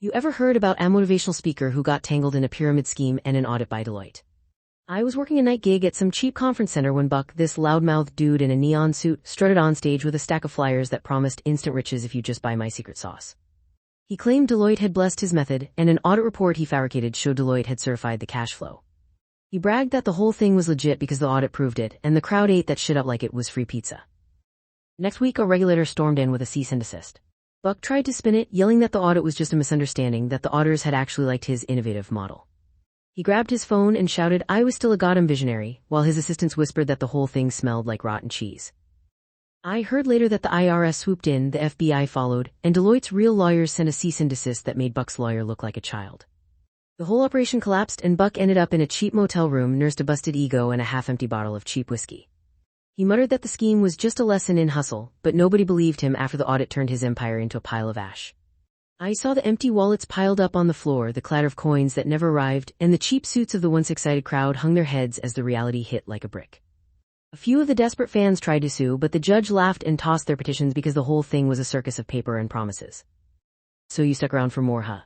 You ever heard about a motivational speaker who got tangled in a pyramid scheme and an audit by Deloitte? I was working a night gig at some cheap conference center when Buck, this loudmouthed dude in a neon suit, strutted on stage with a stack of flyers that promised instant riches if you just buy my secret sauce. He claimed Deloitte had blessed his method, and an audit report he fabricated showed Deloitte had certified the cash flow. He bragged that the whole thing was legit because the audit proved it, and the crowd ate that shit up like it was free pizza. Next week, a regulator stormed in with a cease and desist. Buck tried to spin it, yelling that the audit was just a misunderstanding, that the auditors had actually liked his innovative model. He grabbed his phone and shouted, "I was still a goddamn visionary," while his assistants whispered that the whole thing smelled like rotten cheese. I heard later that the IRS swooped in, the FBI followed, and Deloitte's real lawyers sent a cease and desist that made Buck's lawyer look like a child. The whole operation collapsed, and Buck ended up in a cheap motel room, nursed a busted ego and a half-empty bottle of cheap whiskey. He muttered that the scheme was just a lesson in hustle, but nobody believed him after the audit turned his empire into a pile of ash. I saw the empty wallets piled up on the floor, the clatter of coins that never arrived, and the cheap suits of the once excited crowd hung their heads as the reality hit like a brick. A few of the desperate fans tried to sue, but the judge laughed and tossed their petitions because the whole thing was a circus of paper and promises. So you stuck around for more, huh?